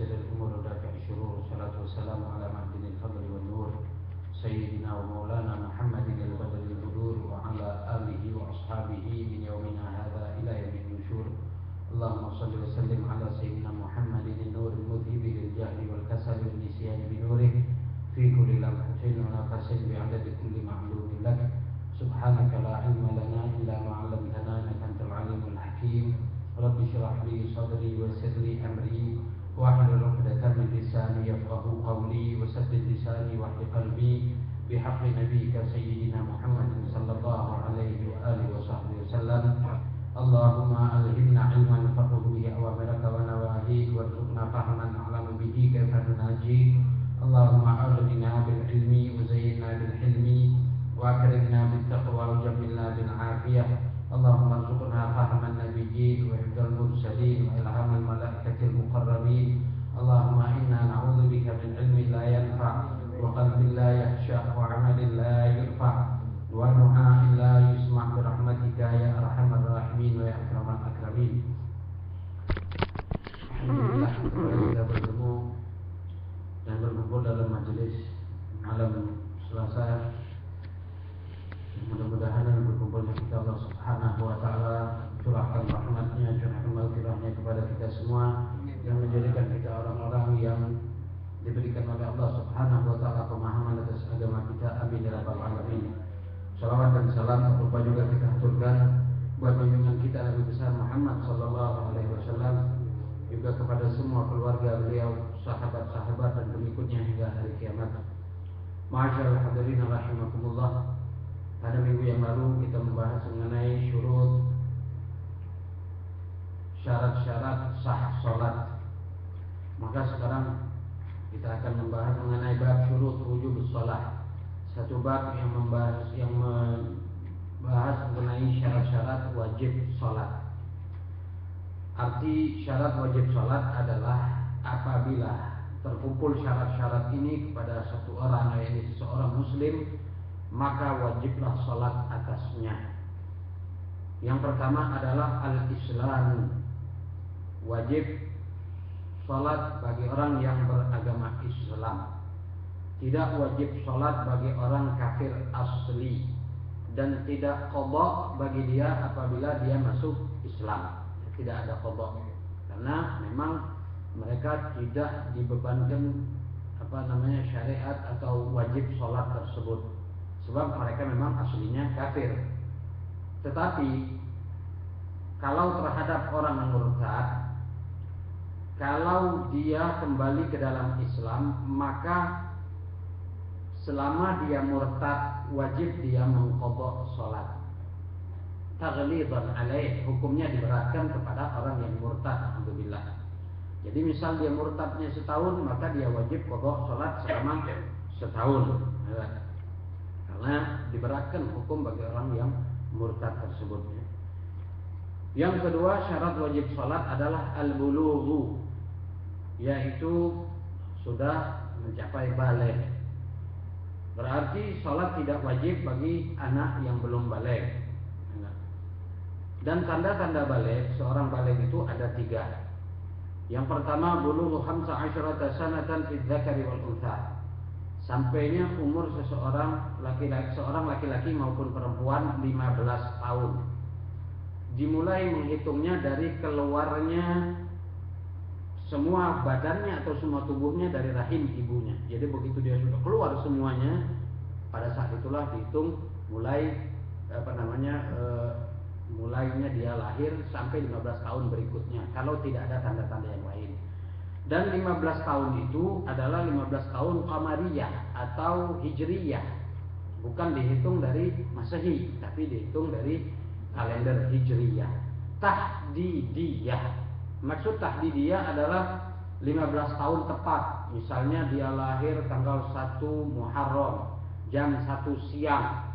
ويسر الأمور ودافع الشرور. والصلاة والسلام على معدن الفضل والنور سيدنا ومولانا محمد البدر البدور وعلى آله وأصحابه من يومنا هذا إلى يوم النشور. اللهم صل وسلم على سيدنا محمد النور المذهب للجهل والكسل والنسيان بنوره في كل لمحة ونفس بعدد كل معلوم لك. سبحانك لا علم لنا إلا ما علمتنا إنك أنت العليم الحكيم. رب اشرح لي صدري ويسر لي أمري واحلل عقدة من لساني يفقهوا قولي وسدد لساني واهد قلبي بحق نبيك سيدنا محمد صلى الله عليه وآله وصحبه وسلم. اللهم ألهمنا علما نفقه به أوامرك ونواهيك وارزقنا فهما نعلم به كيف نناجيك. اللهم أغننا بالعلم وزينا بالحلم وأكرمنا بالتقوى وجملنا بالعافية. اللهم ارزقنا فهم النبيين وحفظ المرسلين وإلهام الملائكة المقربين. اللهم إنا نعوذ بك من علم لا ينفع وقلب لا يخشع وعمل لا يرفع ودعاء لا يسمع برحمتك يا أرحم الراحمين ويا أكرم الأكرمين. Alhamdulillah kita bertemu dan berkumpul dalam majelis malam Selasa. Mudah-mudahan yang berkumpulnya kita Allah Subhanahu wa Ta'ala curahkan rahmatnya, curahkan maghfirahnya kepada kita semua, yang menjadikan kita orang-orang yang diberikan oleh Allah Subhanahu wa Ta'ala pemahaman atas agama kita. Amin ya rabbal alamin. Salawat dan salam berupa juga kita haturkan buat junjungan kita Nabi besar Muhammad sallallahu alaihi wasallam, juga kepada semua keluarga beliau, sahabat-sahabat dan pengikutnya hingga hari kiamat. Ma'asyiral hadirin rahimakumullah. Pada minggu yang lalu kita membahas mengenai syarat-syarat sah salat. Maka sekarang kita akan membahas mengenai bab syurut wujub shalah. Satu bab yang membahas mengenai syarat-syarat wajib salat. Arti syarat wajib salat adalah apabila terkumpul syarat-syarat ini kepada satu orang, yaitu seseorang muslim, maka wajiblah salat atasnya. Yang pertama adalah al-Islam. Wajib salat bagi orang yang beragama Islam. Tidak wajib salat bagi orang kafir asli, dan tidak qada bagi dia apabila dia masuk Islam. Tidak ada qada, karena memang mereka tidak dibebankan syariat atau wajib salat tersebut, sebab mereka memang aslinya kafir. Tetapi kalau terhadap orang murtad, kalau dia kembali ke dalam Islam, maka selama dia murtad wajib dia mengqadha salat. Taghlidan alaih, hukumnya diberatkan kepada orang yang murtad. Alhamdulillah. Jadi misal dia murtadnya setahun, maka dia wajib qadha salat selama setahun. Karena diberatkan hukum bagi orang yang murtad tersebut. Yang kedua, syarat wajib salat adalah al-bulughu, yaitu sudah mencapai baligh. Berarti salat tidak wajib bagi anak yang belum baligh. Dan tanda-tanda baligh, seorang baligh itu ada 3. Yang pertama, bulughu 15 sanatan fi dzakari wal untha. Sampainya umur seorang laki-laki maupun perempuan 15 tahun. Dimulai menghitungnya dari keluarnya semua badannya atau semua tubuhnya dari rahim ibunya. Jadi begitu dia sudah keluar semuanya, pada saat itulah dihitung mulai mulainya dia lahir sampai 15 tahun berikutnya, kalau tidak ada tanda-tanda yang lain. Dan 15 tahun itu adalah 15 tahun qamariyah atau hijriyah. Bukan dihitung dari Masehi, tapi dihitung dari kalender hijriyah. Tahdidiyah. Maksud tahdidiyah adalah 15 tahun tepat. Misalnya dia lahir tanggal 1 Muharram jam 1 siang.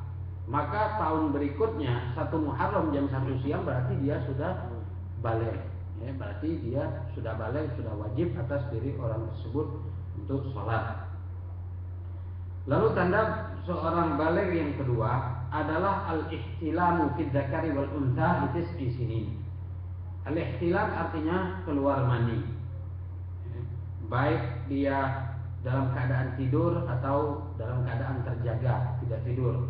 Maka tahun berikutnya 1 Muharram jam 1 siang berarti dia sudah baligh. Ya, berarti dia sudah baligh, sudah wajib atas diri orang tersebut untuk sholat. Lalu tanda seorang baligh yang kedua adalah al-ihtilamu fi dzakari wal untha bi 9 sinin. Al-ihtilam artinya keluar mani. baik dia dalam keadaan tidur atau dalam keadaan terjaga, tidak tidur.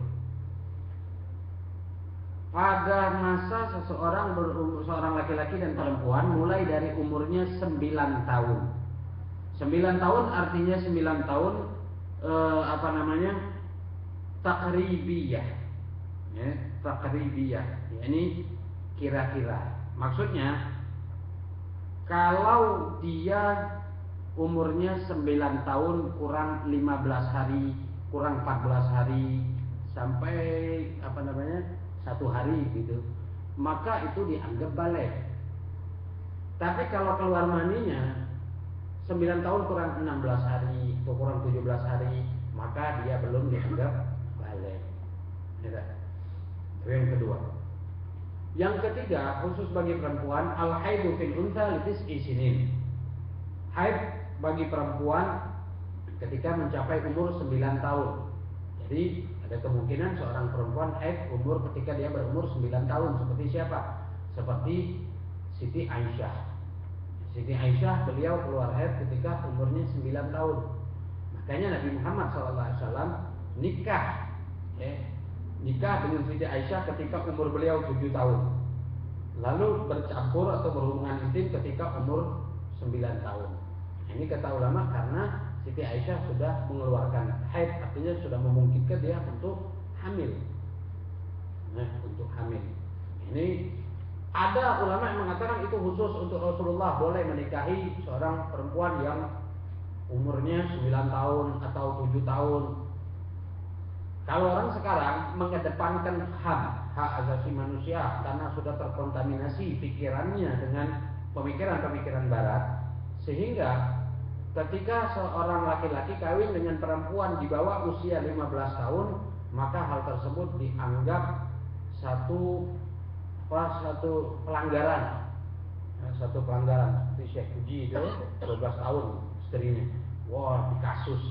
Pada masa seorang laki-laki dan perempuan mulai dari umurnya 9 tahun. 9 tahun artinya 9 tahun takribiyah. Ya, takribiyah. Ya, ini kira-kira. Maksudnya kalau dia umurnya 9 tahun kurang 15 hari, kurang 14 hari sampai 1 hari gitu, maka itu dianggap balik. Tapi kalau keluar maninya 9 tahun kurang 16 hari atau kurang 17 hari, maka dia belum dianggap balik. Ya, itu yang kedua. Yang ketiga, khusus bagi perempuan, al-haidu fil untha litis'i sinin. Haid bagi perempuan ketika mencapai umur 9 tahun. Jadi ada kemungkinan seorang perempuan haid umur ketika dia berumur 9 tahun. Seperti siapa? Seperti Siti Aisyah. Siti Aisyah beliau keluar haid ketika umurnya 9 tahun. Makanya Nabi Muhammad SAW nikah dengan Siti Aisyah ketika umur beliau 7 tahun. Lalu bercampur atau berhubungan intim ketika umur 9 tahun. Ini kata ulama karena Siti Aisyah sudah mengeluarkan haid, artinya sudah memungkinkan dia untuk hamil. Untuk hamil. Ini ada ulama yang mengatakan itu khusus untuk Rasulullah, boleh menikahi seorang perempuan yang umurnya 9 tahun atau 7 tahun. Kalau orang sekarang mengedepankan hak asasi manusia karena sudah terkontaminasi pikirannya dengan pemikiran-pemikiran barat, sehingga ketika seorang laki-laki kawin dengan perempuan di bawah usia 15 tahun, maka hal tersebut dianggap satu pelanggaran. Satu pelanggaran. Seperti Syekh Puji itu 12 tahun istrinya. Wah, dikasus.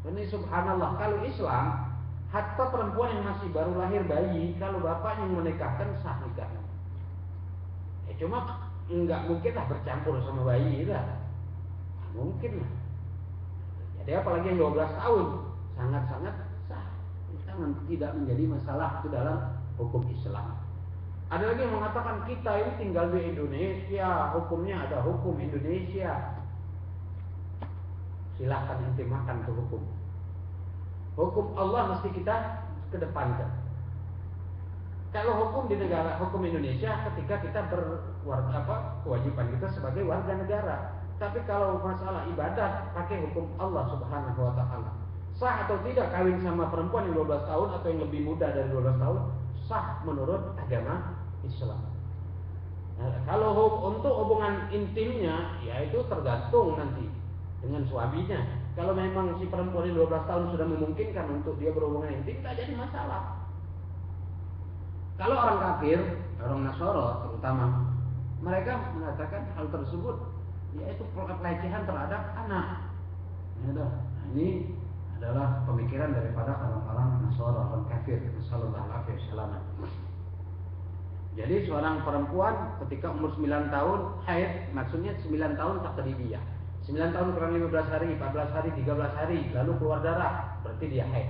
Ini subhanallah, kalau Islam hatta perempuan yang masih baru lahir bayi, kalau bapaknya yang menikahkan sah nikahnya. Cuma enggak mungkin lah bercampur sama bayi lah. Mungkin lah. Jadi apalagi yang 12 tahun sangat-sangat sah. Tidak menjadi masalah itu dalam hukum Islam. Ada lagi yang mengatakan kita ini tinggal di Indonesia, hukumnya ada hukum Indonesia. Silahkan ente makan tuh hukum. Hukum Allah mesti kita kedepankan. Kalau hukum di negara hukum Indonesia ketika kita kewajiban kita sebagai warga negara. Tapi kalau masalah ibadat pakai hukum Allah Subhanahu wa taala. Sah atau tidak kawin sama perempuan yang 12 tahun atau yang lebih muda dari 12 tahun? Sah menurut agama Islam. Nah, kalau untuk hubungan intimnya, ya itu tergantung nanti dengan suaminya. Kalau memang si perempuan yang 12 tahun sudah memungkinkan untuk dia berhubungan intim, tidak jadi masalah. Kalau orang kafir, orang Nasara terutama, mereka mengatakan hal tersebut yaitu pelecehan terhadap anak. Nah, ini adalah pemikiran daripada orang-orang Nasara, orang kafir. Sallallahu alaihi wasallam. Jadi seorang perempuan ketika umur 9 tahun haid, maksudnya 9 tahun takribiyah. 9 tahun kurang 15 hari, 14 hari, 13 hari, lalu keluar darah, berarti dia haid.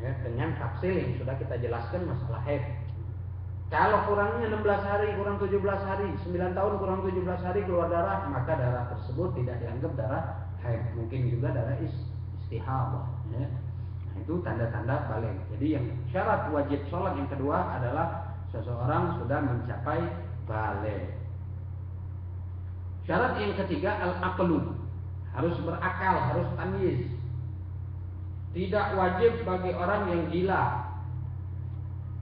Ya, dengan tafsir yang sudah kita jelaskan masalah haid. Kalau kurangnya 16 hari, kurang 17 hari, 9 tahun kurang 17 hari keluar darah, maka darah tersebut tidak dianggap darah haid. Mungkin juga darah istihadah. Ya. Nah, itu tanda-tanda balik. Jadi yang syarat wajib sholat yang kedua adalah seseorang sudah mencapai balik. Syarat yang ketiga al-aqlu, harus berakal, harus tamyiz. Tidak wajib bagi orang yang gila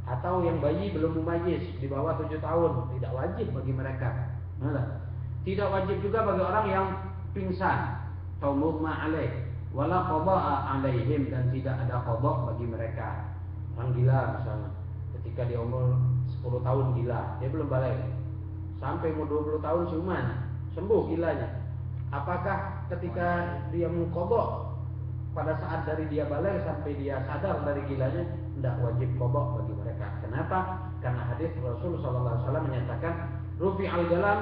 atau yang bayi belum mumayyiz di bawah 7 tahun, tidak wajib bagi mereka. Tidak wajib juga bagi orang yang pingsan atau mughma alaih, wala qada'a alaihim, dan tidak ada qada bagi mereka. Orang gila misalnya, ketika dia umur 10 tahun gila, dia belum balik. Sampai umur 20 tahun siuman, sembuh gilanya. Apakah ketika dia mengqada pada saat dari dia balik sampai dia sadar dari gilanya, tidak wajib qada bagi mereka. Kenapa? Karena hadis Rasul sallallahu alaihi wasallam menyatakan rufi'al qalam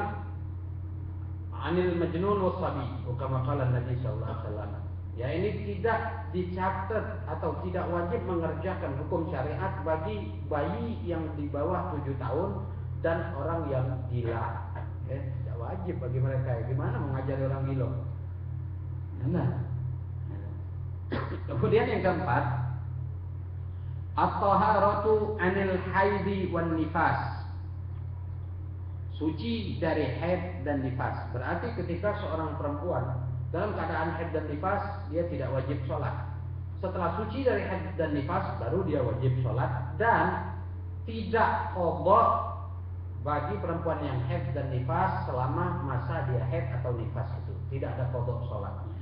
anil majnun wasabi, kama qala Nabi sallallahu alaihi wasallam. Ya, ini tidak dicatat atau tidak wajib mengerjakan hukum syariat bagi bayi yang di bawah 7 tahun dan orang yang gila. Tidak wajib bagi mereka. Gimana mengajari orang gila? Nah. Kemudian yang keempat, at-taharatu 'anil haidi wan nifas. Suci dari haid dan nifas. Berarti ketika seorang perempuan dalam keadaan haid dan nifas, dia tidak wajib sholat. Setelah suci dari haid dan nifas, baru dia wajib sholat. Dan tidak qadha bagi perempuan yang haid dan nifas selama masa dia haid atau nifas itu. Tidak ada qadha sholatnya.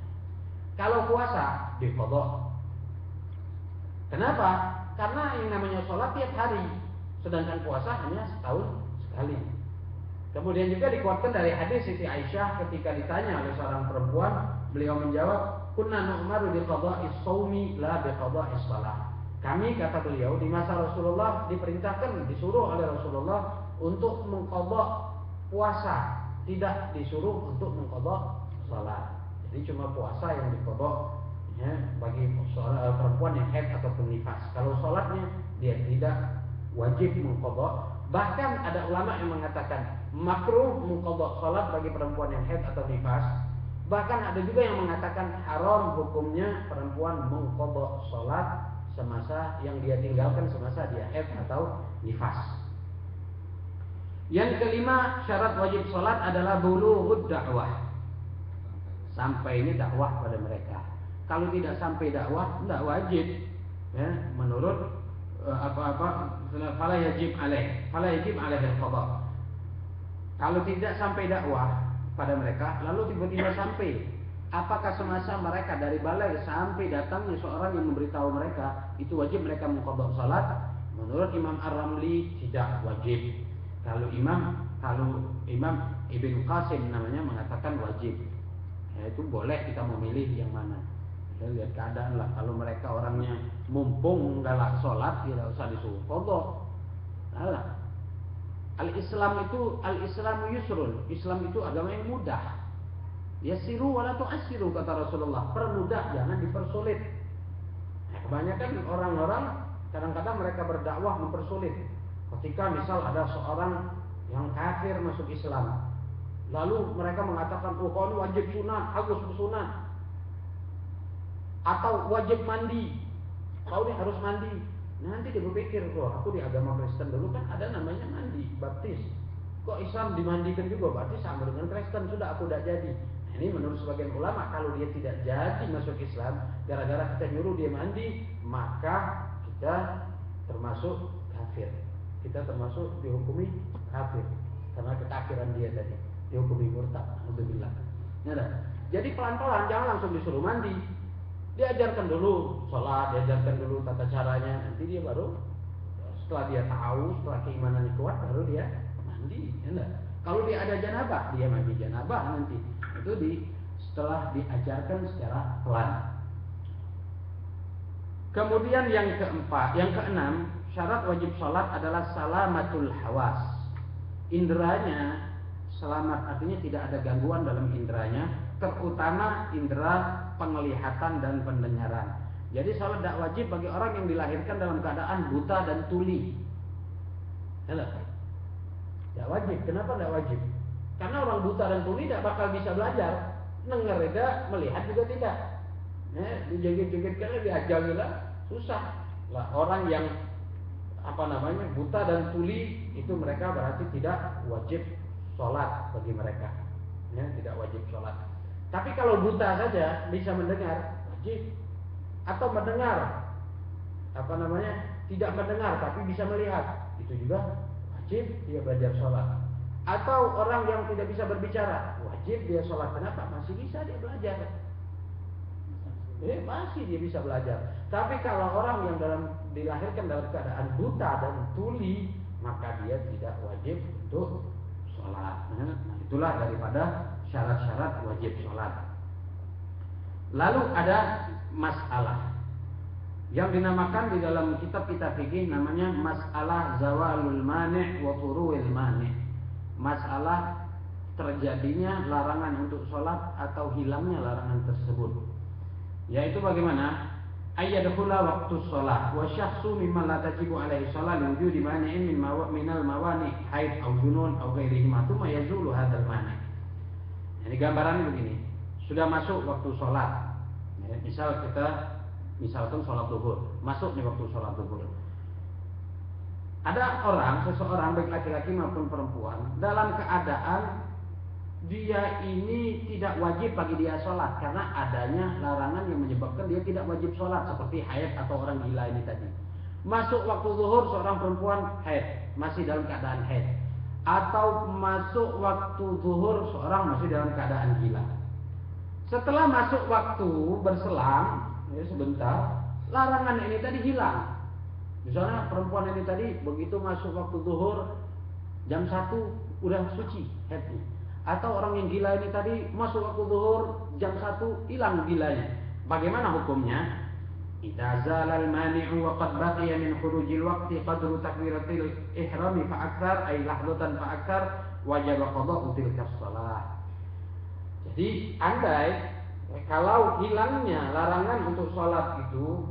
Kalau puasa, diqadha. Kenapa? Karena yang namanya sholat tiap hari, sedangkan puasa hanya setahun sekali. Kemudian juga dikuatkan dari hadis Siti Aisyah ketika ditanya oleh seorang perempuan, beliau menjawab, "Kunna nu'maru bi qada'is shaumi la bi qada'is shalah." Kami, kata beliau, di masa Rasulullah diperintahkan, disuruh oleh Rasulullah untuk mengqadha puasa, tidak disuruh untuk mengqadha salat. Jadi cuma puasa yang diqadha ya, bagi seorang perempuan yang haid ataupun nifas. Kalau salatnya dia tidak wajib mengqadha. Bahkan ada ulama yang mengatakan makruh mengqadha salat bagi perempuan yang haid atau nifas. Bahkan ada juga yang mengatakan haram hukumnya perempuan mengqadha salat semasa yang dia tinggalkan semasa dia haid atau nifas. Yang kelima, syarat wajib salat adalah bulughud dakwah. Sampai ini dakwah pada mereka. Kalau tidak sampai dakwah, tidak wajib. Ya, menurut fala yajib alaih al-qadha. Kalau tidak sampai dakwah pada mereka, lalu tiba-tiba sampai, apakah semasa mereka dari balai sampai datangnya seorang yang memberitahu mereka, itu wajib mereka mengqadha salat? Menurut Imam Ar-Ramli tidak wajib. Kalau Imam Ibn Qasim namanya mengatakan wajib. Ya, itu boleh kita memilih yang mana. Kita lihat keadaan lah. Kalau mereka orangnya mumpung galak sholat, tidak usah disuruh qadha. Alah. Al-Islamu yusrun. Islam itu agama yang mudah. Yassiru wa la tu'assiru, kata Rasulullah. Permudah, jangan dipersulit. Nah, kebanyakan orang-orang kadang-kadang mereka berdakwah mempersulit. Ketika misal ada seorang yang kafir masuk Islam, lalu mereka mengatakan, oh kau ini wajib sunat, harus bersunat, atau wajib mandi, kau ini harus mandi. Nanti dia berpikir, oh aku di agama Kristen dulu kan ada namanya mandi, baptis. Kok Islam dimandikan juga, berarti sama dengan Kristen, sudah aku tidak jadi. Nah, ini menurut sebagian ulama, kalau dia tidak jadi masuk Islam, gara-gara kita nyuruh dia mandi, maka kita termasuk kafir. Kita termasuk dihukumi kafir karena kekafiran dia tadi, dihukumi murtad. Alhamdulillah. Jadi pelan-pelan, jangan langsung disuruh mandi. Diajarkan dulu sholat, diajarkan dulu tata caranya. Nanti dia baru, setelah dia tahu, setelah keimanannya kuat, baru dia mandi. Kalau dia ada janabah, dia mandi janabah nanti. Itu setelah diajarkan secara pelan. Kemudian yang keenam, syarat wajib sholat adalah salamatul hawas. Indranya selamat, artinya tidak ada gangguan dalam indranya, terutama indera penglihatan dan pendengaran. Jadi sholat tidak wajib bagi orang yang dilahirkan dalam keadaan buta dan tuli. Tidak wajib. Kenapa tidak wajib? Karena orang buta dan tuli tidak bakal bisa belajar. Dengar tidak, melihat juga tidak. Dijegit-jegit karena diajarin susah. Lah orang yang buta dan tuli itu mereka berarti tidak wajib sholat bagi mereka. Tidak wajib sholat. Tapi kalau buta saja bisa mendengar, wajib. Atau mendengar, tidak mendengar tapi bisa melihat, itu juga wajib dia belajar sholat. Atau orang yang tidak bisa berbicara, wajib dia sholat. Kenapa? Masih bisa dia belajar. Masih dia bisa belajar. Tapi kalau orang yang dilahirkan dalam keadaan buta dan tuli, maka dia tidak wajib untuk sholat. Itulah daripada syarat-syarat wajib sholat. Lalu ada masalah yang dinamakan di dalam kitab fikih namanya masalah zawalul mani' wa furu'il mani'. Masalah terjadinya larangan untuk sholat atau hilangnya larangan tersebut. Yaitu bagaimana? Ayyadkhula waktu sholat wa syakhsu mimman la tajibu alaihi sholat liwujudi mani'in minal mawani haid au junun au ghairihima thumma yazulu hadzal mani'. Ini gambarannya begini. Sudah masuk waktu sholat. Ya, misalkan sholat zuhur, masuk nih waktu sholat zuhur. Ada seseorang baik laki-laki maupun perempuan dalam keadaan dia ini tidak wajib bagi dia sholat karena adanya larangan yang menyebabkan dia tidak wajib sholat seperti haid atau orang gila ini tadi. Masuk waktu zuhur seorang perempuan haid, masih dalam keadaan haid, atau masuk waktu zuhur seorang masih dalam keadaan gila. Setelah masuk waktu berselang sebentar, larangan ini tadi hilang. Misalnya perempuan ini tadi begitu masuk waktu zuhur jam 1 udah suci haidnya. Atau orang yang gila ini tadi masuk waktu zuhur jam 1 hilang gilanya. Bagaimana hukumnya? Idza zalal mani'u wa qad baqiya min khurujil waqti qadru takbiratil ihrami fa aktsar ay lahdatan fa aktsar wajib qada'u tilka shalah. Jadi andai kalau hilangnya larangan untuk sholat itu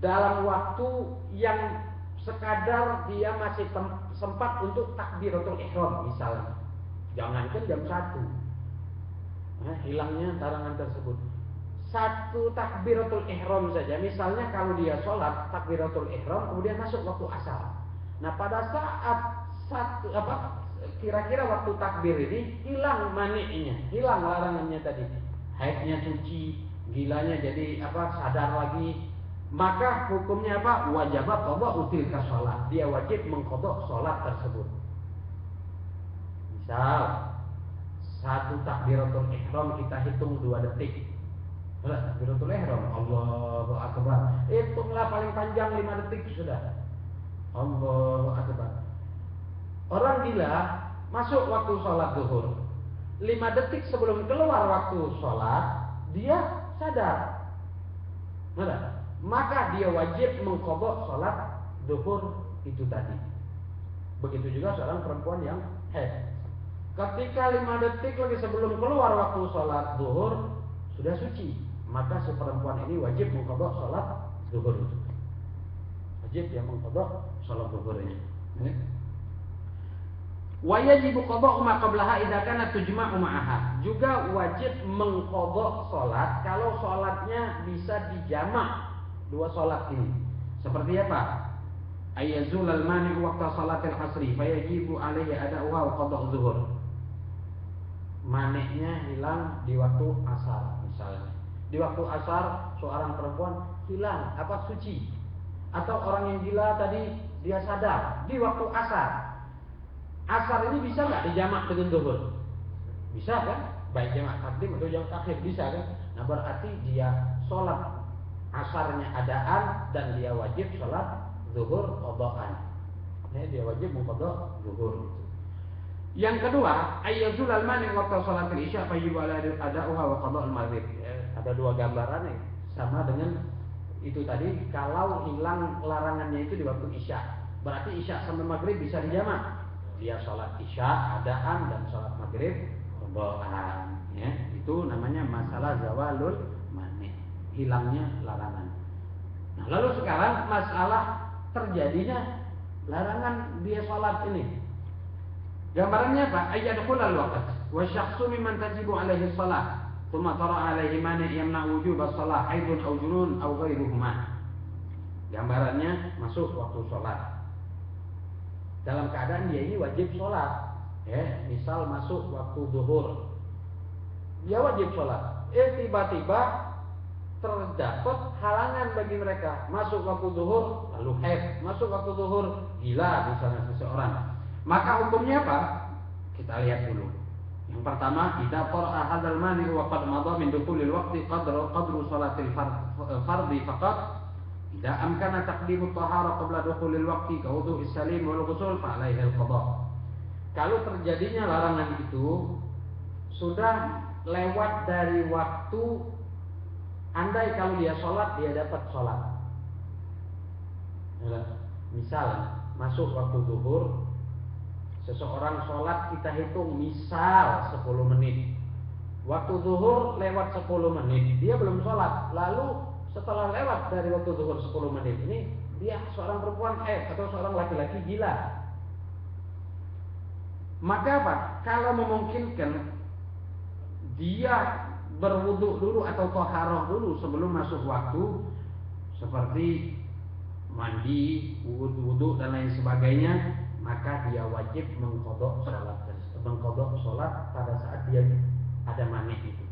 dalam waktu yang sekadar dia masih sempat untuk takbiratul ihram misalnya. Jangankan jam 1. Hilangnya larangan tersebut. Satu takbiratul ihram saja. Misalnya kalau dia sholat takbiratul ihram kemudian masuk waktu asar. Nah pada saat kira-kira waktu takbir ini hilang mani'nya, hilang larangannya tadi. Haidnya suci, gilanya jadi sadar lagi. Maka hukumnya apa? Wajib qada'u tilka shalah. Dia wajib mengqada' sholat tersebut. Misal satu takbiratul ihram kita hitung 2 detik. Takbiratul ihram Allahu akbar. Hitunglah paling panjang 5 detik sudah. Allahu akbar. Orang gila masuk waktu sholat zuhur 5 detik sebelum keluar waktu sholat dia sadar. Maka dia wajib mengqadha sholat zuhur itu tadi. Begitu juga seorang perempuan yang haid. Ketika 5 detik lagi sebelum keluar waktu sholat zuhur sudah suci, maka si perempuan ini wajib mengqadha sholat zuhur itu. Wajib dia mengqadha sholat zuhur ini. Wa yajibu qada'u ma qablaha idza kanat tujma'u ma'aha. Juga wajib mengqadha sholat kalau sholatnya bisa dijamak 2 sholat ini. Seperti apa? Ayazul al-mani'u waqta salatil asri fayajibu alaihi ada'uha wa qada'u zuhur. Maniknya hilang di waktu asar misalnya. Di waktu asar seorang perempuan hilang suci. Atau orang yang gila tadi dia sadar di waktu asar. Asar ini bisa nggak dijamak dengan zuhur? Bisa kan? Baik jamak takdim atau jamak takhir bisa kan? Nah berarti dia sholat asarnya adaan dan dia wajib sholat zuhur qada'an. Dia wajib mengqadha zuhur. Yang kedua, ayyazul al-mani waqta sholatil isya fa yajibu ada'uha wa qada'ul maghrib. Ada 2 gambaran sama dengan itu tadi. Kalau hilang larangannya itu di waktu isya, berarti isya sampai maghrib bisa dijamak. Dia sholat isya adaan dan sholat maghrib qada'an. Itu namanya masalah zawalul mani, hilangnya larangan. Nah, lalu sekarang masalah terjadinya larangan dia sholat ini. Gambarannya apa? Ayyadkhulal waqt wa syakhsu mimman tajibu alaihi shalah thumma tara alaihi mani' yamna wujub as-shalah haidun aw junun aw ghairuhuma. Gambarannya masuk waktu sholat dalam keadaan dia ini wajib sholat. Misal masuk waktu zuhur dia wajib sholat. Tiba-tiba terdapat halangan bagi mereka. Masuk waktu zuhur lalu haid, masuk waktu zuhur gila misalnya seseorang. Maka hukumnya apa? Kita lihat dulu. Yang pertama, idza qara'a hadzal mani wa qad madha min dukhulil waqti qadru salatil fardhi faqat idza amkana taqdimu at-tahara qabla dukhulil waqti ka wudu'is salim wal ghusl fa 'alaihi al-qada'. Kalau terjadinya larangan itu sudah lewat dari waktu, andai kalau dia sholat dia dapat sholat. Misal masuk waktu zuhur Seseorang sholat kita hitung misal 10 menit. Waktu zuhur lewat 10 menit, dia belum sholat. Lalu setelah lewat dari waktu zuhur 10 menit ini, dia seorang perempuan atau seorang laki-laki gila. Maka apa? Kalau memungkinkan, dia berwudu dulu atau toharoh dulu sebelum masuk waktu, seperti mandi, wudu dan lain sebagainya, maka dia wajib mengqadha sholat pada saat dia ada mani itu.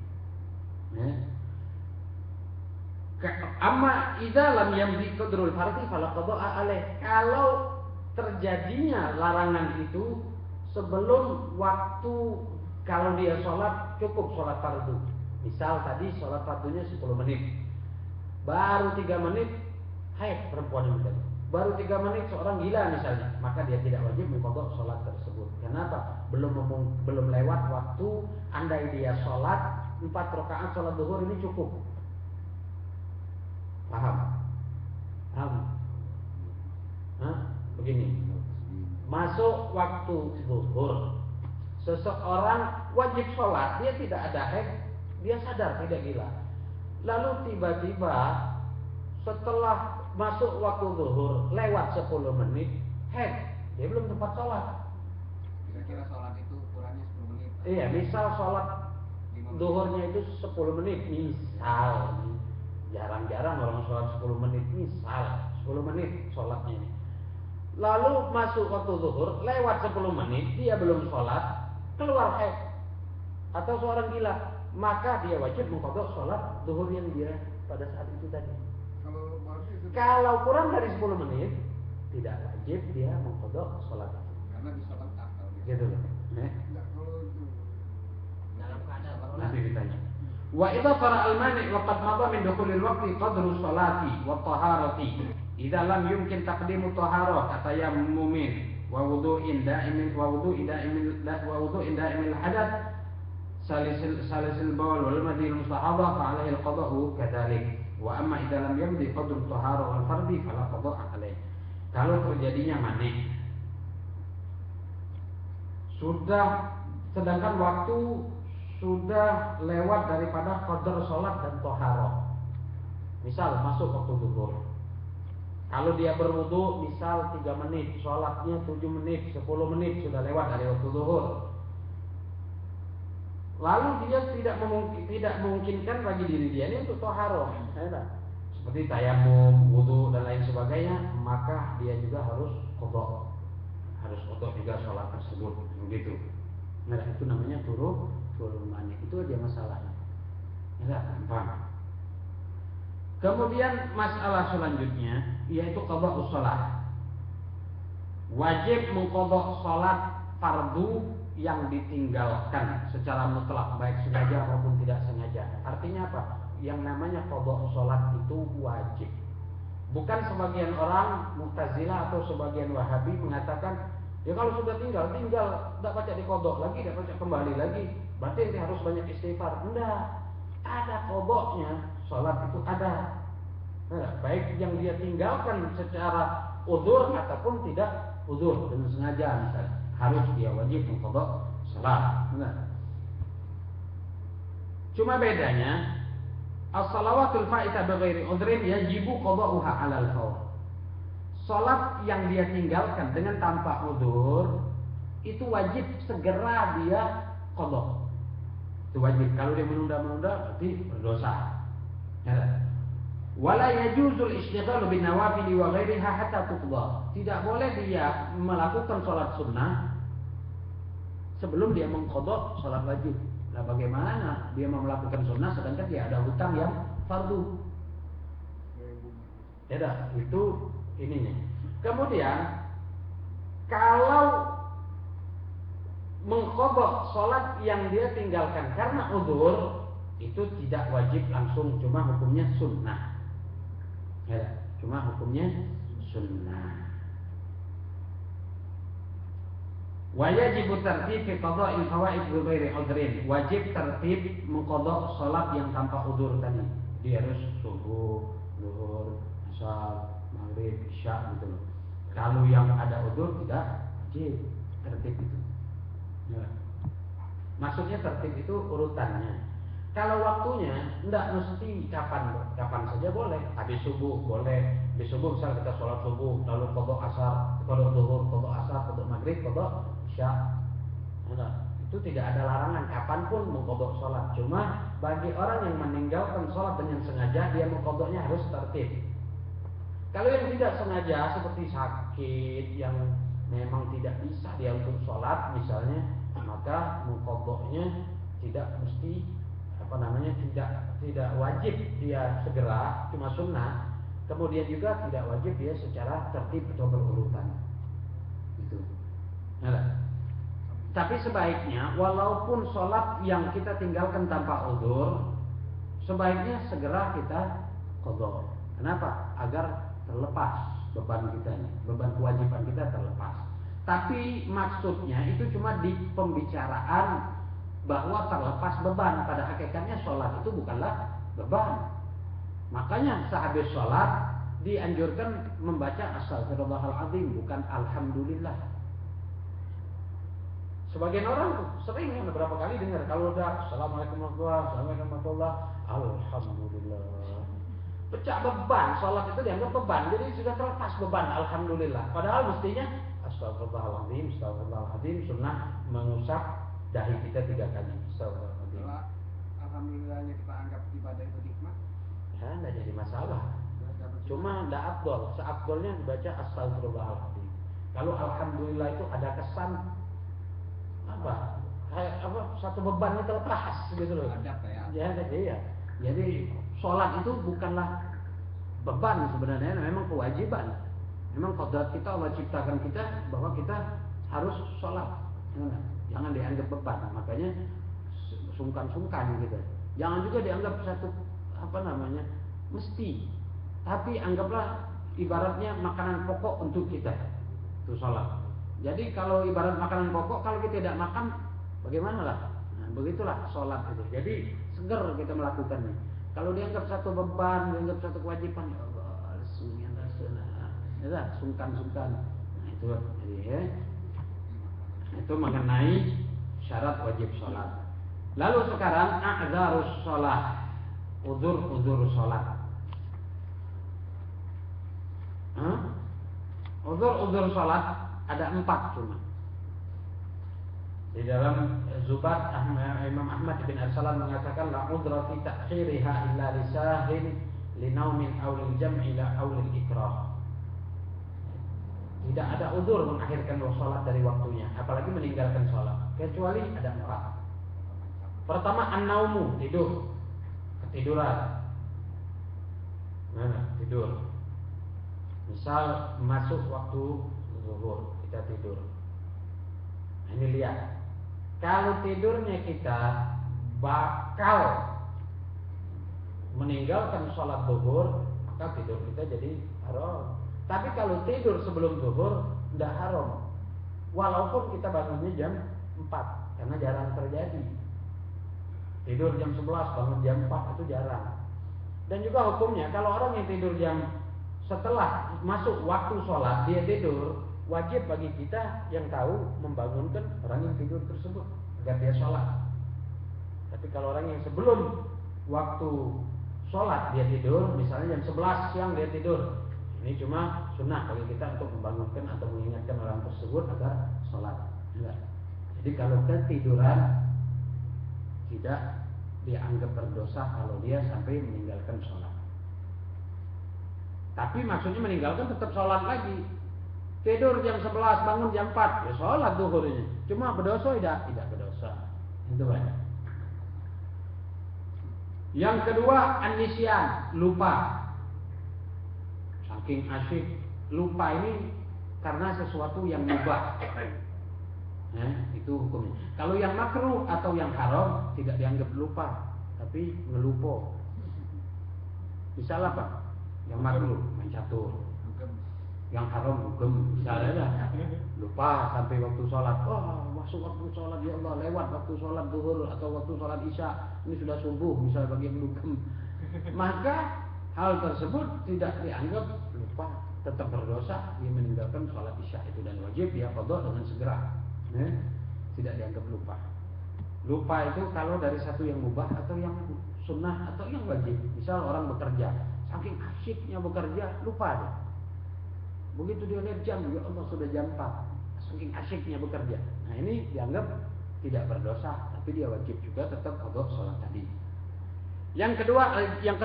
Amma idza lam yamdi qadrul fardhi fala qada'a alaih. Kalau terjadinya larangan itu sebelum waktu, kalau dia sholat cukup sholat fardu. Misal tadi sholat fardunya 10 menit, baru 3 menit haid perempuan itu tadi, baru 3 menit seorang gila misalnya, maka dia tidak wajib mengqadha sholat tersebut. Kenapa? Belum lewat waktu. Andai dia sholat 4 rakaat sholat zuhur ini cukup. Paham? Begini, masuk waktu zuhur, seseorang wajib sholat, dia tidak ada haid, dia sadar tidak gila. Lalu tiba-tiba setelah masuk waktu zuhur lewat 10 menit haid, dia belum sempat sholat. Kira-kira sholat itu ukurannya 10 menit. Iya, misal sholat zuhurnya itu 10 menit, misal. Jarang-jarang orang sholat 10 menit, misal 10 menit sholatnya. Lalu masuk waktu zuhur lewat 10 menit, dia belum sholat, keluar haid atau seorang gila, maka dia wajib mengqadha sholat zuhur yang dia pada saat itu tadi. Kalau kurang dari 10 menit, tidak wajib dia mengqadha sholat itu. Karena bisa lengkap gitu loh. Dalam keadaan Nanti ditanya. Wa idza fara al-mani' wa qad madha min dukhulil waqti qadru sholati wa taharati. Idza lam yumkin taqdimu taharah katayammumin wa wudu'in da'imin hadath salisil bawl wal madhi al-mustahadha fa 'alaihi al-qada'u kadzalik. Wa amma idza lam yamdi qadru taharah wal fardhi fala qada'a 'alaihi. Kalau terjadinya mani, sedangkan waktu sudah lewat daripada qadar sholat dan toharoh. Misal masuk waktu zuhur, kalau dia berwudu misal 3 menit, sholatnya 7 menit, 10 menit sudah lewat dari waktu zuhur. Lalu dia tidak memungkinkan bagi diri dia ini untuk toharoh, seperti tayamum, wudu dan lain sebagainya, maka dia juga harus qadha juga sholat tersebut, begitu. Nah, itu namanya turun mani. Itu aja masalahnya. Enggak gampang. Kemudian masalah selanjutnya yaitu qadha shalah. Wajib mengqadha salat fardu yang ditinggalkan secara mutlak, baik sengaja maupun tidak sengaja. Artinya apa? Yang namanya qadha salat itu wajib. Bukan sebagian orang Mu'tazilah atau sebagian Wahabi mengatakan, ya kalau sudah tinggal tidak baca diqadha lagi, tidak baca kembali lagi, berarti nanti harus banyak istighfar. Enggak, ada qadhanya. Salat itu ada. Nah, baik yang dia tinggalkan secara udzur ataupun tidak udzur, dengan sengaja misalnya, harus dia wajib mengqadha salat. Nah, cuma bedanya as-salawatul fa'ita bighairi udhrin yajibu qada'uha 'alal fawr. Salat yang dia tinggalkan dengan tanpa udzur itu wajib segera dia qadha. Itu wajib. Kalau dia menunda-menunda berarti berdosa. Ya. Wala yajuzul istighalu bin nawafil wa ghairiha hatta tuqda. Tidak boleh dia melakukan salat sunnah sebelum dia mengqadha salat wajib. Nah, bagaimana dia mau melakukan sunnah sedangkan dia ada hutang yang fardu? Ya, itu ininya. Kemudian kalau mengqadha salat yang dia tinggalkan karena udzur, itu tidak wajib langsung, cuma hukumnya sunnah. Ya, cuma hukumnya sunnah. Wajib tertib fi qada'il fawaid bi ghairi udhrin. Wajib tertib mengqadha salat yang tanpa udzur tadi. Dia harus subuh, zuhur, asar, maghrib, isya gitu loh. Kalau yang ada udzur tidak wajib. tertib itu. Ya. Maksudnya tertib itu urutannya. Kalau waktunya tidak mesti kapan saja boleh. Habis subuh boleh. Habis subuh misal kita sholat subuh, lalu qadha asar, qadha zuhur, qadha asar, qadha maghrib, qadha isya. Nah, itu tidak ada larangan kapanpun mengqadha sholat. Cuma bagi orang yang meninggalkan sholat dengan sengaja, dia mengqadhanya harus tertib. Kalau yang tidak sengaja seperti sakit yang memang tidak bisa dia untuk sholat misalnya, maka mengqadhanya tidak mesti tidak wajib dia segera, cuma sunnah. Kemudian juga tidak wajib dia secara tertib atau berurutan. Gitu. Nah, tapi sebaiknya walaupun sholat yang kita tinggalkan tanpa uzur, sebaiknya segera kita qadha. Kenapa? Agar terlepas beban kita, beban kewajiban kita terlepas. Tapi maksudnya itu cuma di pembicaraan bahwa terlepas beban. Pada hakikatnya sholat itu bukanlah beban. Makanya sehabis sholat dianjurkan membaca Astaghfirullahaladzim, bukan Alhamdulillah. Sebagian orang sering beberapa kali dengar kalau udah Assalamualaikum warahmatullahi wabarakatuh, Alhamdulillah. Pecah beban, sholat itu dianggap beban, jadi sudah terlepas beban Alhamdulillah. Padahal mestinya Astaghfirullahaladzim, Astaghfirullahaladzim, sunnah mengusap dahi kita 3 kali. Astaghfirullahaladzim. Alhamdulillahnya kita anggap ibadah itu nikmat. Ya, tidak jadi masalah. Cuma tidak afdol. Seafdolnya dibaca Astaghfirullahaladzim. Kalau Alhamdulillah itu ada kesan satu beban itu lepas gitu loh. Iya. Jadi sholat itu bukanlah beban sebenarnya, memang kewajiban. Memang kodrat kita, Allah ciptakan kita bahwa kita harus sholat. Jangan dianggap beban. Makanya sungkan-sungkan gitu. Jangan juga dianggap satu mesti. Tapi anggaplah ibaratnya makanan pokok untuk kita itu sholat. Jadi kalau ibarat makanan pokok, kalau kita tidak makan, bagaimana lah? Nah, begitulah sholat itu. Jadi seger kita melakukannya. Kalau dianggap satu beban, dianggap satu kewajiban, ya Allah, ya sungkan-sungkan. Nah, itu jadi itu mengenai syarat wajib sholat. Lalu sekarang a'dzarus sholat, uzur sholat. Uzur sholat ada 4 cuma. Di dalam Zubat Imam Ahmad bin Arsalan mengatakan la udra fi ta'khiriha illa lisahin linaumin aw lil jam'i la aw lil ikrah. Tidak ada uzur mengakhirkan salat dari waktunya, apalagi meninggalkan salat, kecuali ada 4. Pertama an-naumu, ketiduran. Tidur. Misal masuk waktu zuhur, kita tidur. Nah, ini lihat. Kalau tidurnya kita bakal meninggalkan sholat zuhur, maka tidur kita jadi haram. Tapi kalau tidur sebelum zuhur, tidak haram. Walaupun kita bangunnya jam 4, karena jarang terjadi. Tidur jam 11, bangun jam 4 itu jarang. Dan juga hukumnya, kalau orang yang tidur setelah masuk waktu sholat, dia tidur, wajib bagi kita yang tahu membangunkan orang yang tidur tersebut agar dia sholat. Tapi kalau orang yang sebelum waktu sholat dia tidur, misalnya jam 11 siang dia tidur, ini cuma sunnah bagi kita untuk membangunkan atau mengingatkan orang tersebut agar sholat. Enggak. Jadi kalau ketiduran tidak dianggap berdosa kalau dia sampai meninggalkan sholat. Tapi maksudnya meninggalkan tetap sholat lagi. Tidur jam 11, bangun jam 4, ya sholat zuhurnya. Cuma berdosa tidak berdosa. Itu banyak. Yang kedua, an-nisyan, lupa. Saking asyik lupa ini karena sesuatu yang mubah. Itu hukumnya. Kalau yang makruh atau yang haram tidak dianggap lupa, tapi ngelupo. Misal apa? Yang makruh main catur. Yang haram hukum misalnya lupa sampai waktu sholat, masuk waktu sholat, ya Allah, lewat waktu sholat zuhur atau waktu sholat isya, ini sudah subuh misalnya bagi yang hukum, maka hal tersebut tidak dianggap lupa, tetap berdosa dia meninggalkan sholat isya itu, dan wajib dia qadha dengan segera. Tidak dianggap lupa. Lupa itu kalau dari satu yang mubah atau yang sunnah atau yang wajib. Misal orang bekerja, saking asyiknya bekerja, lupa dia. Begitu dia lihat jam, ya Allah sudah jam 4. Saking asyiknya bekerja. Nah ini dianggap tidak berdosa, tapi dia wajib juga tetap qada sholat tadi. Yang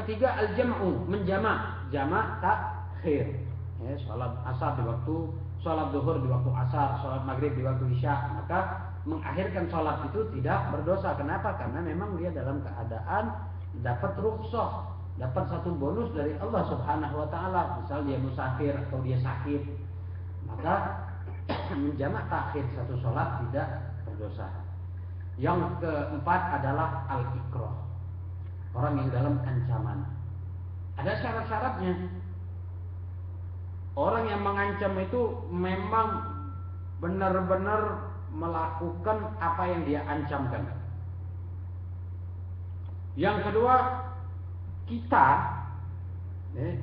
ketiga al-jam'u, menjamak, jamak takhir. Ya, sholat asar di waktu, sholat zuhur di waktu asar, sholat maghrib di waktu isya, maka mengakhirkan sholat itu tidak berdosa. Kenapa? Karena memang dia dalam keadaan dapat rukhsah, dapat satu bonus dari Allah Subhanahu wa taala. Misal dia musafir atau dia sakit, maka menjamak takhir satu sholat tidak berdosa. Yang keempat adalah al-ikrah, orang yang dalam ancaman. Ada syarat-syaratnya. Orang yang mengancam itu memang benar-benar melakukan apa yang dia ancamkan. Yang kedua, kita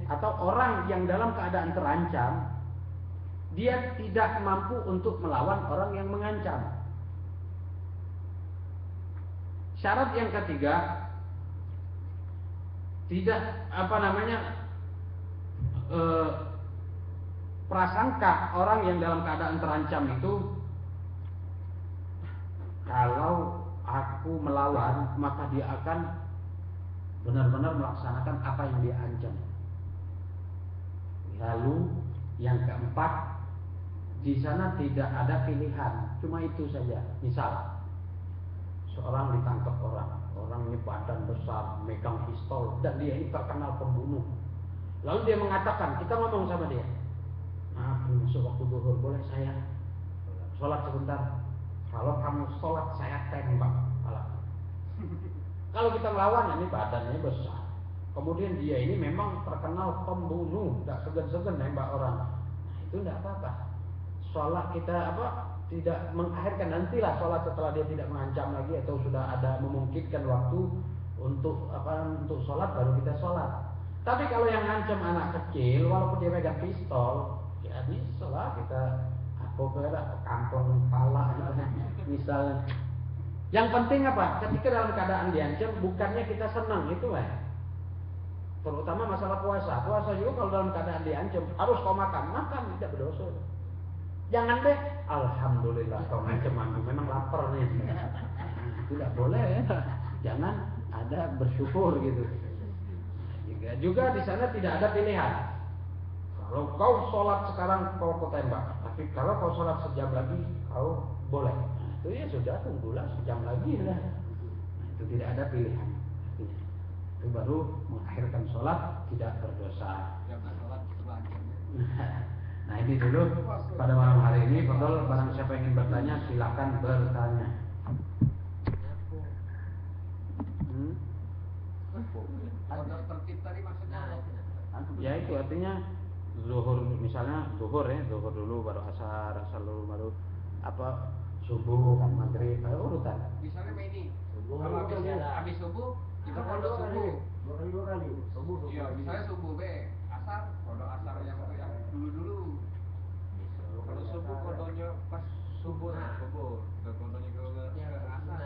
atau orang yang dalam keadaan terancam, dia tidak mampu untuk melawan orang yang mengancam. Syarat yang ketiga, tidak prasangka orang yang dalam keadaan terancam itu, kalau aku melawan maka dia akan benar-benar melaksanakan apa yang dia ancam. Lalu yang keempat, di sana tidak ada pilihan, cuma itu saja. Misal seorang ditangkap orangnya badan besar, megang pistol, dan dia ini terkenal pembunuh. Lalu dia mengatakan, kita ngomong sama dia, maaf, masuk waktu zuhur, boleh saya sholat sebentar? Kalau kamu sholat, saya tembak. Kalau kita melawan, ini badannya besar, kemudian dia ini memang terkenal pembunuh, tidak segan-segan nembak orang, nah itu tidak apa-apa. Sholat kita tidak mengakhirkan, nantilah sholat setelah dia tidak mengancam lagi atau sudah ada memungkinkan waktu untuk sholat, baru kita sholat. Tapi kalau yang ngancam anak kecil, walaupun dia pegang pistol, ya bisa lah kita kantong pala misalnya. Yang penting apa? Ketika dalam keadaan diancam, bukannya kita senang, itu lah. Terutama masalah puasa. Puasa juga kalau dalam keadaan diancam, harus kau makan tidak berdosa. Jangan deh, alhamdulillah kau ngancam aku, memang lapar nih. Tidak boleh ya. Jangan ada bersyukur gitu. Juga di sana tidak ada pilihan. Kalau kau sholat sekarang kau tembak, tapi kalau kau sholat sejam lagi kau boleh. Nah, itu ya sudah, tunggulah sejam lagi lah. Nah, itu tidak ada pilihan. Itu baru mengakhirkan sholat tidak berdosa. Nah ini dulu pada malam hari ini. Fadol, barang siapa yang ingin bertanya silakan bertanya. Tertib tadi maksudnya? Ya itu artinya zuhur, misalnya zuhur dulu baru asar dulu baru subuh, maghrib, urutan. Misalnya ini, kalau habis subuh kita pondok subuh. Dua kali. Subuh. Iya, misalnya subuh asar, pondok asar yang dulu. Kalau subuh kondonya pas subuh, dan kondonya ke asar.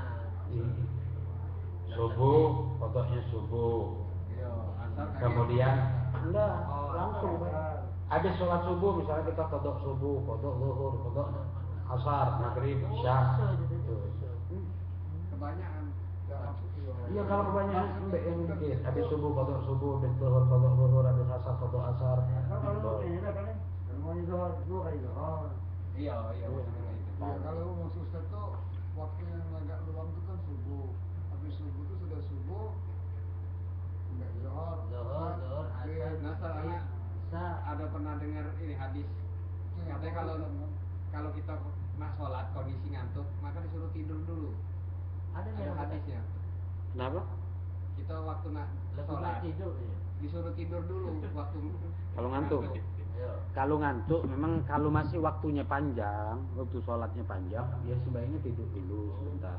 Subuh, kodoknya subuh. Iya, asar. Kemudian langsung habis sholat subuh, misalnya kita kodok subuh, kodok zuhur, kodok asar, maghrib, isya. Kebanyakan. Iya kalau kebanyakan yang dikit. Habis subuh kodok subuh, habis zuhur kodok zuhur, habis asar kodok asar. Iya. Kalau musuh itu waktu yang agak luang itu kan subuh. Habis subuh itu sudah subuh, enggak zuhur, asar. Nah, soalnya ada pernah dengar ini hadis. Katanya kalau kita nak sholat kondisi ngantuk, maka disuruh tidur dulu. Ada hadisnya. Kenapa? Kita waktu nak sholat disuruh tidur dulu waktu kalau ngantuk. Kalau ngantuk, memang kalau masih waktunya panjang, waktu sholatnya panjang, ya sebaiknya tidur dulu sebentar.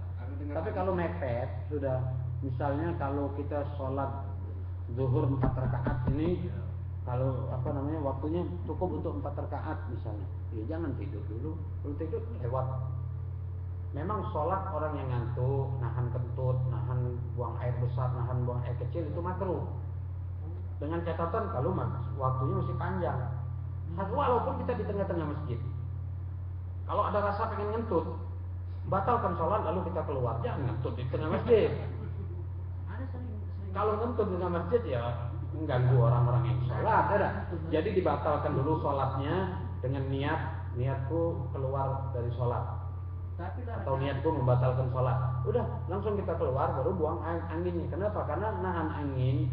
Tapi kalau mepet, sudah, misalnya kalau kita sholat zuhur 4 rakaat ini, kalau waktunya cukup untuk 4 rakaat misalnya, ya jangan tidur dulu. Kalau tidur lewat memang sholat orang yang ngantuk, nahan kentut, nahan buang air besar, nahan buang air kecil itu makruh. Dengan catatan kalau waktunya masih panjang. Walaupun kita di tengah-tengah masjid. Kalau ada rasa pengen ngentut, batalkan sholat lalu kita keluar. Jangan ngentut di tengah masjid. Kalau ngentut di tengah masjid ya mengganggu orang-orang yang sholat. Ada. Jadi dibatalkan dulu sholatnya dengan niatku keluar dari sholat. Atau niatku membatalkan sholat. Udah langsung kita keluar baru buang anginnya. Kenapa? Karena nahan angin,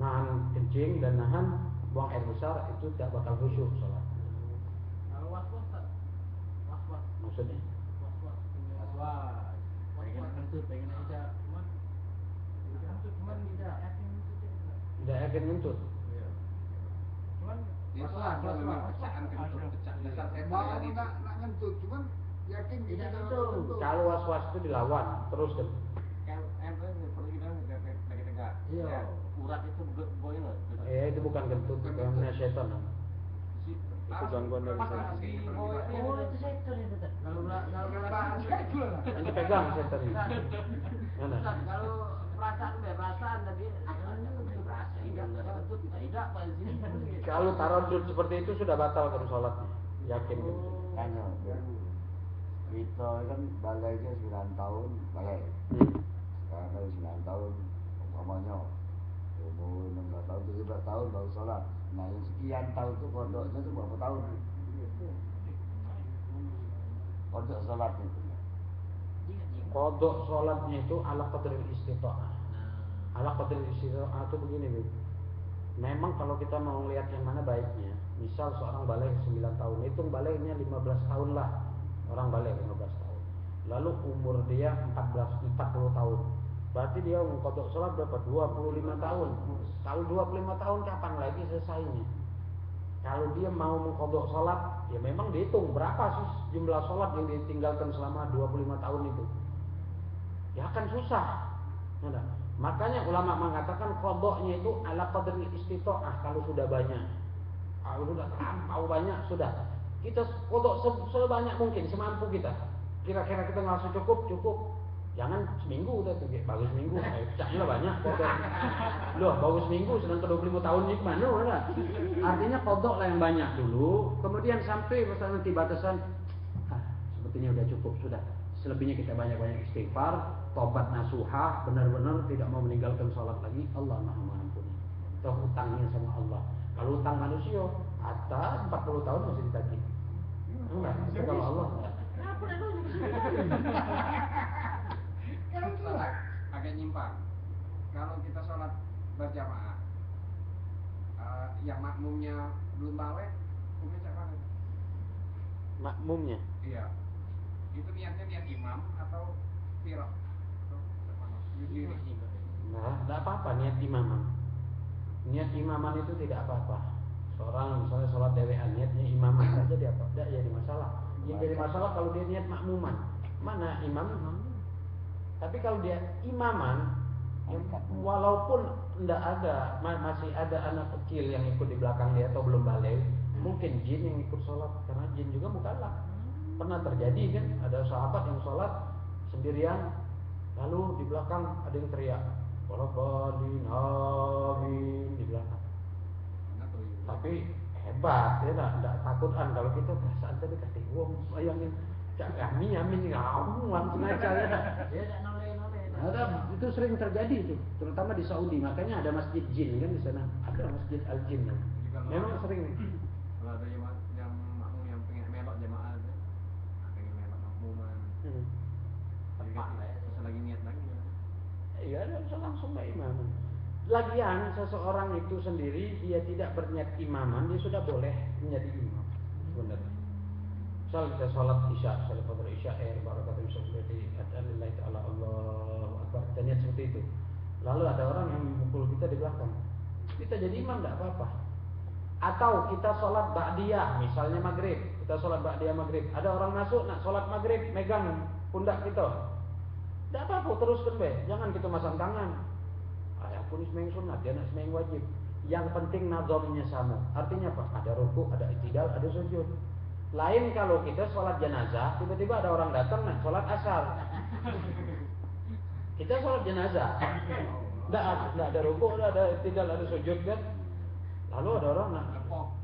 nahan kencing dan nahan buang air besar itu tidak bakal khusyuk sholat. Kalau was-was, Maksudnya? Was-was. Pengen kentut, pengen aja, cuman tidak yakin ngentut. Iya. Cuman Itu was-was. pecah dasar setan tadi. Nak ngentut, cuman yakin gitu Tidak dalam ngentut. ngentut. Kalau was-was itu dilawan terus kan. Kan seperti kita lagi tegak. Iya. Ya, urat itu goyang loh. Itu bukan kentut, itu namanya setan. Itu gangguan dari setan. Oh, itu setan itu. Kalau Yang dipegang setan ini. Mana? kalau perasaan tadi tidak Pak di sini. Kalau taradud seperti itu sudah batal kan sholatnya. Yakin kan? Tanya, kita kan balainya 9 tahun balai. Sekarang kan 9 tahun, umpamanya umur 16 tahun, 17 tahun baru sholat. Nah yang sekian tahun itu pondoknya itu berapa tahun? Pondok sholat itu. Kodok sholatnya itu ala qadril istita'ah. Ala qadril istita'ah itu begini Bu. Memang kalau kita mau lihat yang mana baiknya, misal seorang balik 9 tahun, hitung baliknya 15 tahun lah. Orang balik 15 tahun. Lalu umur dia 40 tahun. Berarti dia mengkodok sholat berapa? 25 tahun. Kalau 25 tahun kapan lagi selesainya? Kalau dia mau mengkodok sholat, ya memang dihitung berapa sih jumlah sholat yang ditinggalkan selama 25 tahun itu. Ya akan susah. Nah, makanya ulama mengatakan kodoknya itu ala qadri istita'ah kalau sudah banyak. Kalau sudah terlampau banyak sudah. Kita kodok sebanyak mungkin, semampu kita. Kira-kira kita ngerasa cukup. Jangan seminggu udah tuh, bagus seminggu. Pecahnya banyak kodok. Loh, bagus seminggu sedang ke 25 tahun ini gimana? Lah. Artinya kodok lah yang banyak dulu. Kemudian sampai nanti batasan, sepertinya udah cukup sudah. Selebihnya kita banyak-banyak istighfar, tobat nasuhah, benar-benar tidak mau meninggalkan sholat lagi. Allah Maha Mengampuni. Itu hutangnya sama Allah. Kalau hutang manusia, atas 40 tahun masih ditagih. Enggak, itu kalau Allah. Kalau sholat agak nyimpang. Kalau kita sholat berjamaah, yang makmumnya belum balik, hukumnya cak mana? Makmumnya. Iya. Itu niatnya niat imam atau firaq? Atau cak mana? Berdiri. Nah, tidak apa-apa niat imaman. Niat imaman itu tidak apa-apa. Seorang misalnya sholat dewean niatnya imaman, tidak jadi apa? Tidak jadi masalah. Yang jadi masalah kalau dia niat makmuman. Mana imam? Tapi kalau dia imaman, ya, walaupun tidak ada, masih ada anak kecil yang ikut di belakang dia atau belum balik, mungkin jin yang ikut sholat karena jin juga mukallaf. Pernah terjadi kan, ada sahabat yang sholat sendirian, lalu di belakang ada yang teriak, "Walabalin amin" di belakang. Tapi hebat, dia tidak takutan. Kalau kita perasaan tadi kasih uang, bayangin, cak amin ngomong langsung aja ya. Dia tidak noleh-noleh. Ada, itu sering terjadi itu, terutama di Saudi. Makanya ada masjid jin kan di sana, ada masjid al jin. Memang sering. Kalau ada yang makmum yang pengen melok jamaah, pengen melok makmuman, Tepat lah ya. selagi niat lagi. Iya, bisa langsung Pak Imam. Lagian seseorang itu sendiri dia tidak berniat imaman, dia sudah boleh menjadi imam. Sebenarnya. Misal kita sholat isya, sholat pada isya, barakatul isya seperti adanillahi ta'ala Allahu Akbar, kita niat seperti itu. Lalu ada orang yang memukul kita di belakang, kita jadi imam tidak apa-apa. Atau kita sholat ba'diyah, misalnya maghrib, kita sholat ba'diyah maghrib, ada orang masuk nak sholat maghrib, megang pundak kita, tidak apa-apa, teruskan be, jangan kita masang tangan. Ayah pun semeng sunat, dia nak semeng wajib. Yang penting nazamnya sama. Artinya apa? Ada rukuk, ada i'tidal, ada sujud. Lain kalau kita sholat jenazah, tiba-tiba ada orang datang nak sholat asar. Kita sholat jenazah, tidak ada rukuk, tidak ada sujud kan. Lalu ada orang nak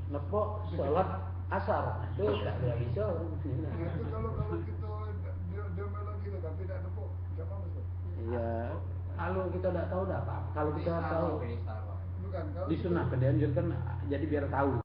nepok sholat asar, itu tidak bisa. Nah, itu kalau kita dia melok gitu tapi tidak nepuk, macam mana Ustaz? Iya, kalau kita tidak tahu dah Pak. Kalau kita tahu Bukan kalau disunahkan, dianjurkan, jadi biar tahu.